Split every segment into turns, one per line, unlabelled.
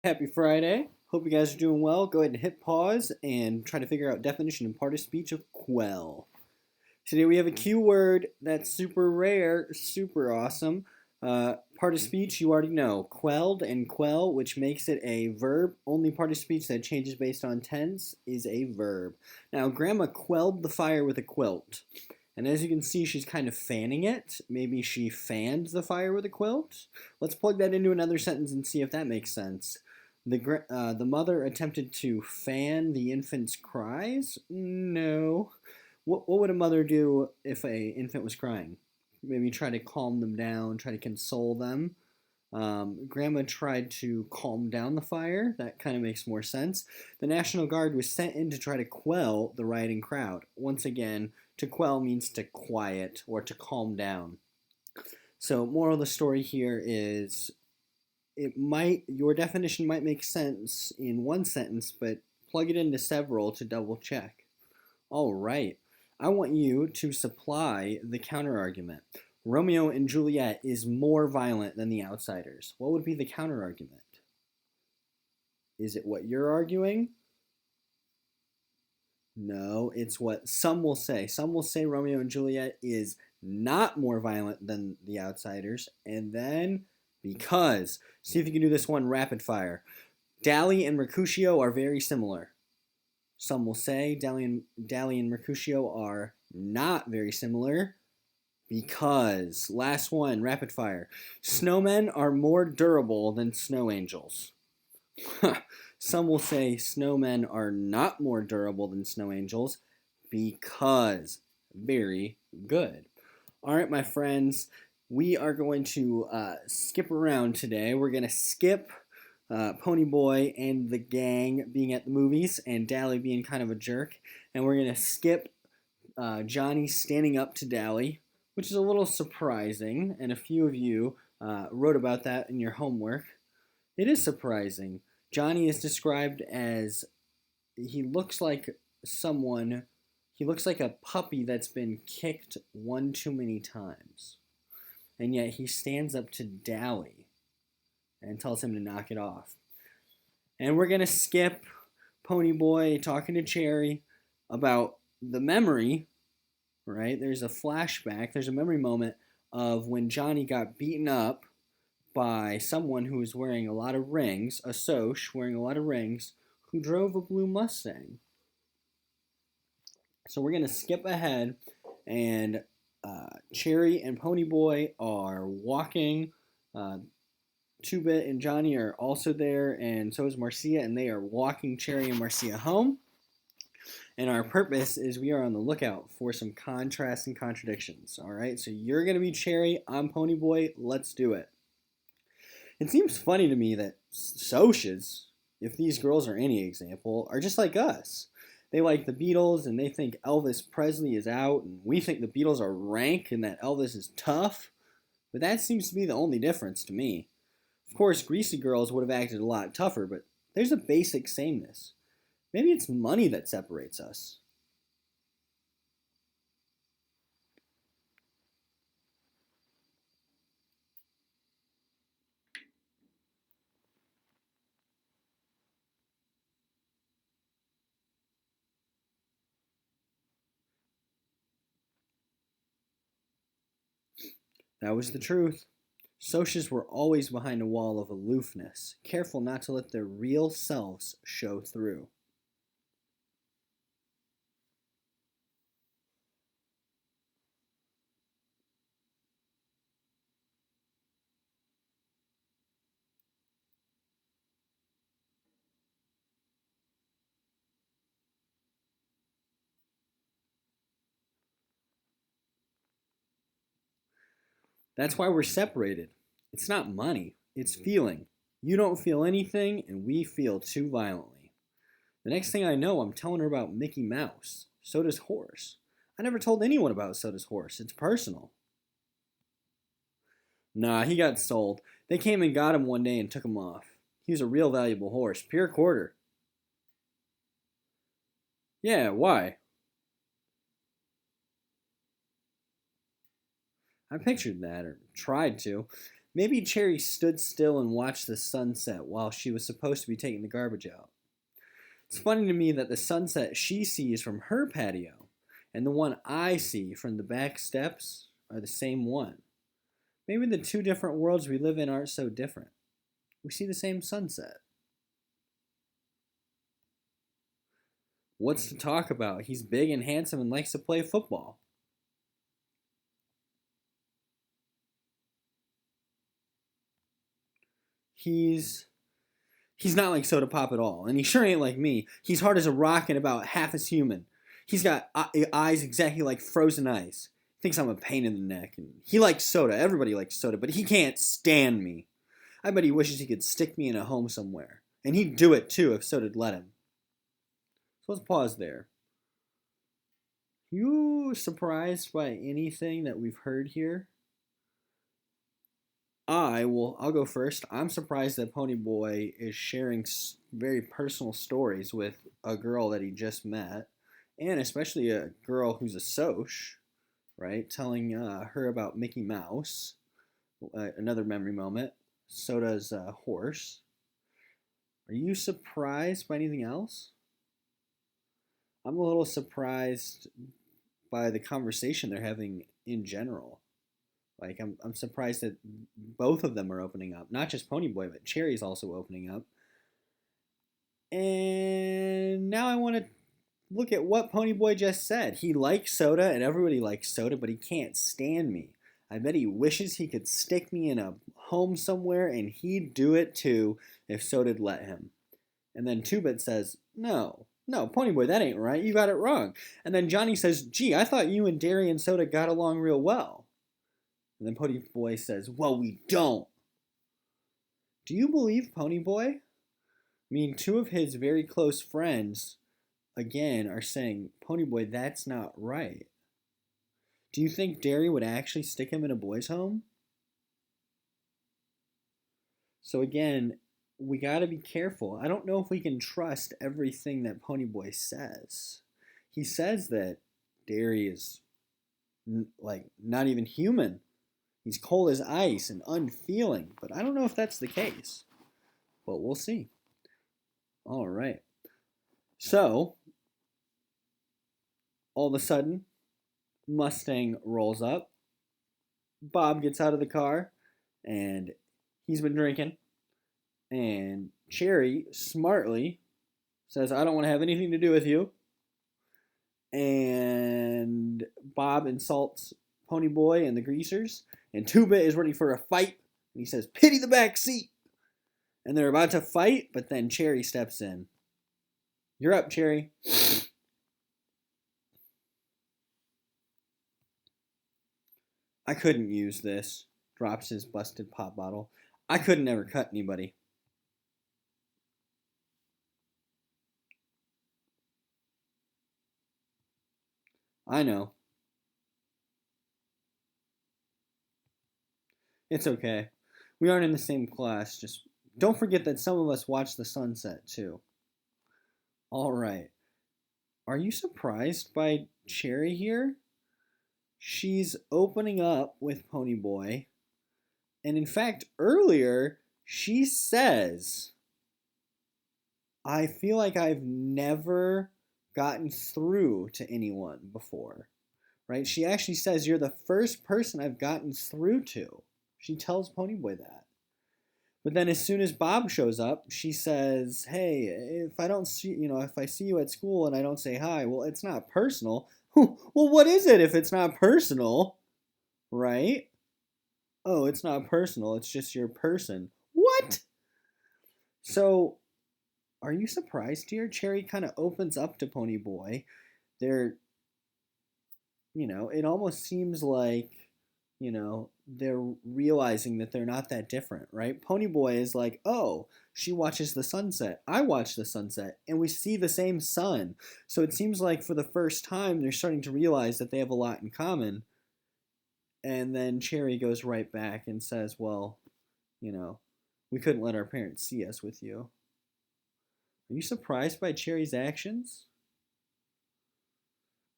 Happy Friday. Hope you guys are doing well. Go ahead and hit pause and try to figure out definition and part of speech of quell. Today we have a Q word that's super rare, super awesome. Part of speech you already know, quelled and quell, which makes it a verb. Only part of speech that changes based on tense is a verb. Now, Grandma quelled the fire with a quilt. And as you can see, she's kind of fanning it. Maybe she fanned the fire with a quilt. Let's plug that into another sentence and see if that makes sense. The mother attempted to fan the infant's cries? No. What would a mother do if a infant was crying? Maybe try to calm them down, try to console them. Grandma tried to calm down the fire. That kind of makes more sense. The National Guard was sent in to try to quell the rioting crowd. Once again, to quell means to quiet or to calm down. So, moral of the story here is your definition might make sense in one sentence, but plug it into several to double check. All right. I want you to supply the counter argument. Romeo and Juliet is more violent than The Outsiders. What would be the counter argument? Is it what you're arguing? No, it's what some will say. Some will say Romeo and Juliet is not more violent than The Outsiders, and then because. See if you can do this one rapid fire. Dally and Mercutio are very similar. Some will say Dally and Mercutio are not very similar because. Last one, rapid fire. Snowmen are more durable than snow angels. Some will say snowmen are not more durable than snow angels because. Very good. All right, my friends, we are going to skip around today. We're going to skip Ponyboy and the gang being at the movies and Dally being kind of a jerk. And we're going to skip Johnny standing up to Dally, which is a little surprising. And a few of you wrote about that in your homework. It is surprising. Johnny is described as he looks like a puppy that's been kicked one too many times. And yet he stands up to Dally and tells him to knock it off. And we're going to skip Ponyboy talking to Cherry about the memory, right? There's a flashback, there's a memory moment of when Johnny got beaten up by someone who was wearing a lot of rings, a Soch wearing a lot of rings, who drove a blue Mustang. So we're going to skip ahead, and Cherry and Ponyboy are walking. Two-Bit and Johnny are also there, and so is Marcia, and they are walking Cherry and Marcia home. And our purpose is we are on the lookout for some contrasts and contradictions. All right, so you're going to be Cherry, I'm Ponyboy. Let's do it. It seems funny to me that Soches, if these girls are any example, are just like us. They like the Beatles, and they think Elvis Presley is out, and we think the Beatles are rank and that Elvis is tough. But that seems to be the only difference to me. Of course, Greasy Girls would have acted a lot tougher, but there's a basic sameness. Maybe it's money that separates us. That was the truth. Soches were always behind a wall of aloofness, careful not to let their real selves show through. That's why we're separated. It's not money, it's feeling. You don't feel anything, and we feel too violently. The next thing I know, I'm telling her about Mickey Mouse. So does Horace. I never told anyone about So does Horace. It's personal. Nah, he got sold. They came and got him one day and took him off. He was a real valuable horse, pure quarter. Yeah, why? I pictured that, or tried to. Maybe Cherry stood still and watched the sunset while she was supposed to be taking the garbage out. It's funny to me that the sunset she sees from her patio and the one I see from the back steps are the same one. Maybe the two different worlds we live in aren't so different. We see the same sunset. What's to talk about? He's big and handsome and likes to play football. He's not like Soda Pop at all, and he sure ain't like me. He's hard as a rock and about half as human. He's got eyes exactly like frozen ice. Thinks I'm a pain in the neck, and he likes soda. Everybody likes soda, but he can't stand me. I bet he wishes he could stick me in a home somewhere, and he'd do it too if Soda'd let him. So let's pause there. You surprised by anything that we've heard here? I'll go first. I'm surprised that Ponyboy is sharing very personal stories with a girl that he just met, and especially a girl who's a soc, right? Telling her about Mickey Mouse, another memory moment. Soda's horse. Are you surprised by anything else? I'm a little surprised by the conversation they're having in general. Like, I'm surprised that both of them are opening up. Not just Ponyboy, but Cherry's also opening up. And now I want to look at what Ponyboy just said. He likes soda, and everybody likes soda, but he can't stand me. I bet he wishes he could stick me in a home somewhere, and he'd do it too if Soda'd let him. And then Two-Bit says, no, Ponyboy, that ain't right. You got it wrong. And then Johnny says, gee, I thought you and Derry and Soda got along real well. And then Ponyboy says, well, we don't. Do you believe Ponyboy? I mean, two of his very close friends, again, are saying, Ponyboy, that's not right. Do you think Derry would actually stick him in a boys' home? So again, we got to be careful. I don't know if we can trust everything that Ponyboy says. He says that Derry is like not even human. He's cold as ice and unfeeling, but I don't know if that's the case. But we'll see. All right. So, all of a sudden, Mustang rolls up. Bob gets out of the car, and he's been drinking. And Cherry smartly says, I don't want to have anything to do with you. And Bob insults Ponyboy and the Greasers. And Two-Bit is ready for a fight. And he says, pity the back seat. And they're about to fight, but then Cherry steps in. You're up, Cherry. I couldn't use this. Drops his busted pop bottle. I couldn't ever cut anybody. I know. It's okay. We aren't in the same class. Just don't forget that some of us watch the sunset, too. All right. Are you surprised by Cherry here? She's opening up with Ponyboy. And in fact, earlier, she says, I feel like I've never gotten through to anyone before. Right? She actually says, you're the first person I've gotten through to. She tells Ponyboy that. But then as soon as Bob shows up, she says, hey, if I don't see, if I see you at school and I don't say hi, well, it's not personal. Well, what is it if it's not personal? Right? Oh, it's not personal. It's just your person. What? So, are you surprised, dear? Cherry kind of opens up to Ponyboy. They're, it almost seems like, they're realizing that they're not that different, right? Ponyboy is like, oh, she watches the sunset. I watch the sunset. And we see the same sun. So it seems like for the first time, they're starting to realize that they have a lot in common. And then Cherry goes right back and says, well, we couldn't let our parents see us with you. Are you surprised by Cherry's actions?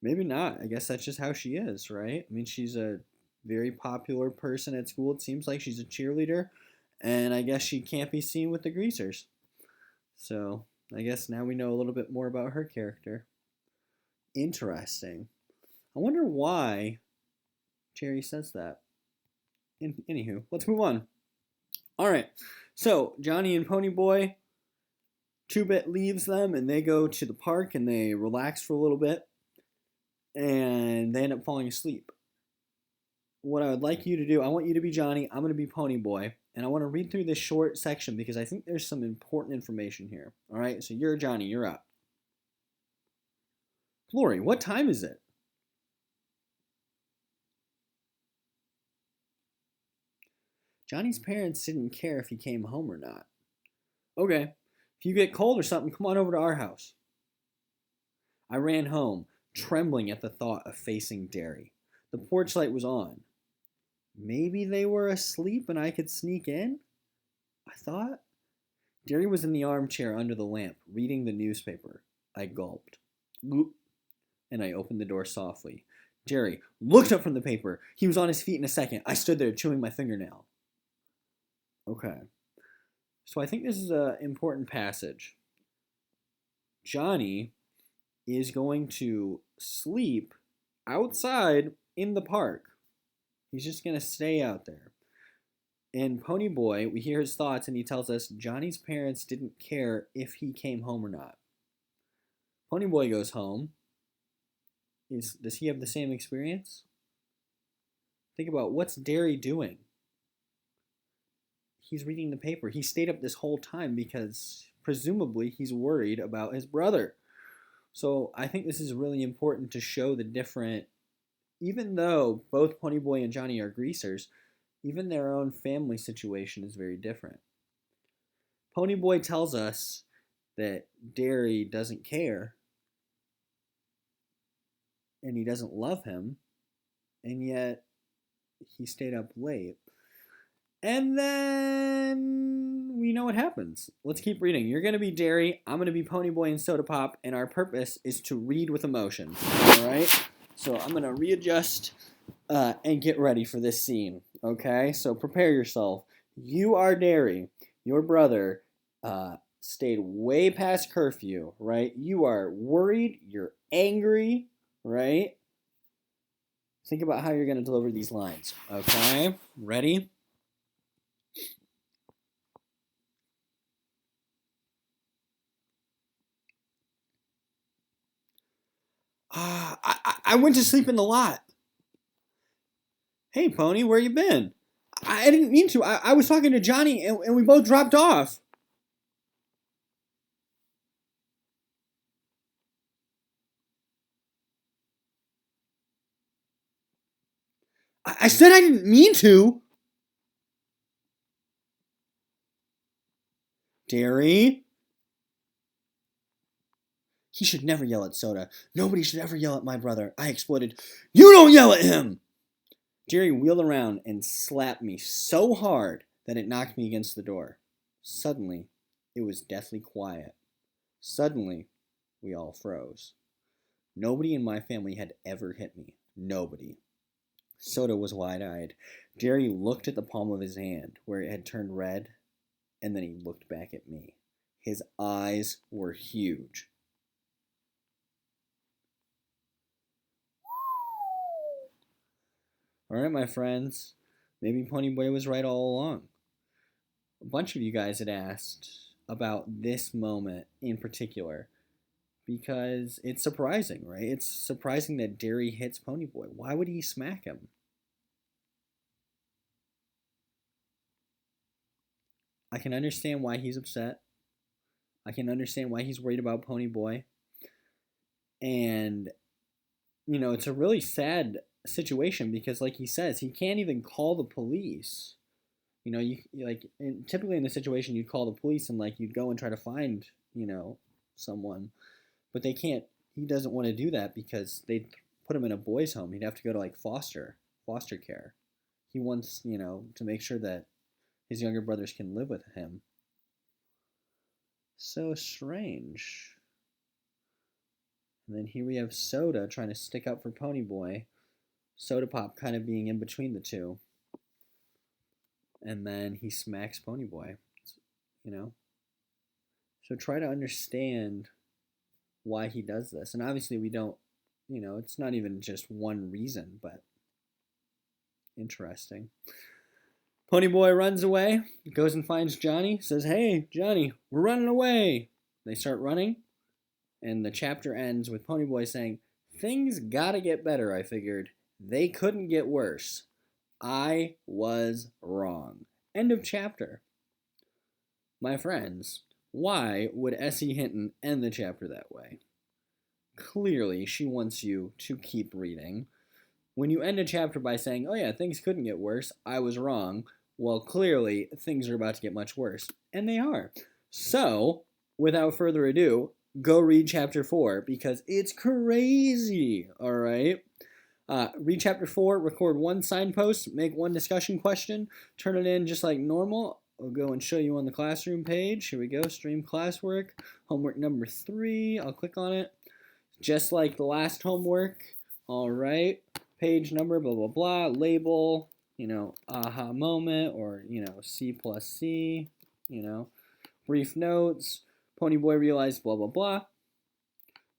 Maybe not. I guess that's just how she is, right? I mean, she's a very popular person at school. It seems like she's a cheerleader, and I guess she can't be seen with the greasers. So I guess now we know a little bit more about her character. Interesting. I wonder why Jerry says that. Anywho, let's move on. All right. So Johnny and Ponyboy, Two-Bit leaves them and they go to the park and they relax for a little bit and they end up falling asleep. What I would like you to do, I want you to be Johnny, I'm going to be Ponyboy, and I want to read through this short section because I think there's some important information here. All right, so you're Johnny, you're up. Glory, what time is it? Johnny's parents didn't care if he came home or not. Okay, if you get cold or something, come on over to our house. I ran home, trembling at the thought of facing Derry. The porch light was on. Maybe they were asleep and I could sneak in? I thought. Derry was in the armchair under the lamp, reading the newspaper. I gulped. Goop. And I opened the door softly. Jerry looked up from the paper. He was on his feet in a second. I stood there chewing my fingernail. Okay. So I think this is an important passage. Johnny is going to sleep outside in the park. He's just going to stay out there. And Ponyboy, we hear his thoughts, and he tells us Johnny's parents didn't care if he came home or not. Ponyboy goes home. Does he have the same experience? Think about what's Derry doing? He's reading the paper. He stayed up this whole time because presumably he's worried about his brother. So I think this is really important to show the different, even though both Ponyboy and Johnny are greasers, even their own family situation is very different. Ponyboy tells us that Derry doesn't care and he doesn't love him, and yet he stayed up late. And then we know what happens. Let's keep reading. You're going to be Derry, I'm going to be Ponyboy and Soda Pop, and our purpose is to read with emotion. All right? So I'm going to readjust and get ready for this scene. Okay? So prepare yourself. You are Derry. Your brother stayed way past curfew, right? You are worried. You're angry, right? Think about how you're going to deliver these lines. Okay? Ready? I went to sleep in the lot. Hey, Pony, where you been? I didn't mean to. I was talking to Johnny, and we both dropped off. I said I didn't mean to. Derry? He should never yell at Soda. Nobody should ever yell at my brother. I exploded. You don't yell at him! Jerry wheeled around and slapped me so hard that it knocked me against the door. Suddenly, it was deathly quiet. Suddenly, we all froze. Nobody in my family had ever hit me. Nobody. Soda was wide-eyed. Jerry looked at the palm of his hand, where it had turned red, and then he looked back at me. His eyes were huge. All right, my friends. Maybe Ponyboy was right all along. A bunch of you guys had asked about this moment in particular because it's surprising, right? It's surprising that Derry hits Ponyboy. Why would he smack him? I can understand why he's upset. I can understand why he's worried about Ponyboy. And, you know, it's a really sad situation because, like he says, he can't even call the police. You know, typically in the situation, you'd call the police and like you'd go and try to find, you know, someone, but they can't. He doesn't want to do that because they'd put him in a boys' home. He'd have to go to like foster care. He wants, you know, to make sure that his younger brothers can live with him. So strange. And then here we have Soda trying to stick up for Ponyboy. Soda Pop kind of being in between the two. And then he smacks Ponyboy, you know? So try to understand why he does this. And obviously we don't, it's not even just one reason, but interesting. Ponyboy runs away, goes and finds Johnny, says, "Hey, Johnny, we're running away." They start running, and the chapter ends with Ponyboy saying, "Things gotta get better, I figured. They couldn't get worse. I was wrong." End of chapter. My friends, why would Essie Hinton end the chapter that way? Clearly, she wants you to keep reading. When you end a chapter by saying, "Oh yeah, things couldn't get worse, I was wrong," well, clearly, things are about to get much worse. And they are. So, without further ado, go read chapter 4 because it's crazy, alright? Read chapter 4, record one signpost, make one discussion question, turn it in just like normal. I'll go and show you on the classroom page. Here we go, stream classwork. Homework number 3, I'll click on it. Just like the last homework, alright. Page number, blah, blah, blah, label, aha moment, or, C plus C, brief notes, Ponyboy realized, blah, blah, blah.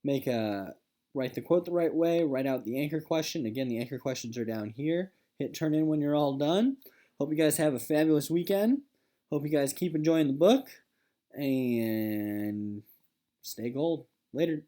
Write the quote the right way, write out the anchor question. Again, the anchor questions are down here. Hit turn in when you're all done. Hope you guys have a fabulous weekend. Hope you guys keep enjoying the book, and stay gold. Later.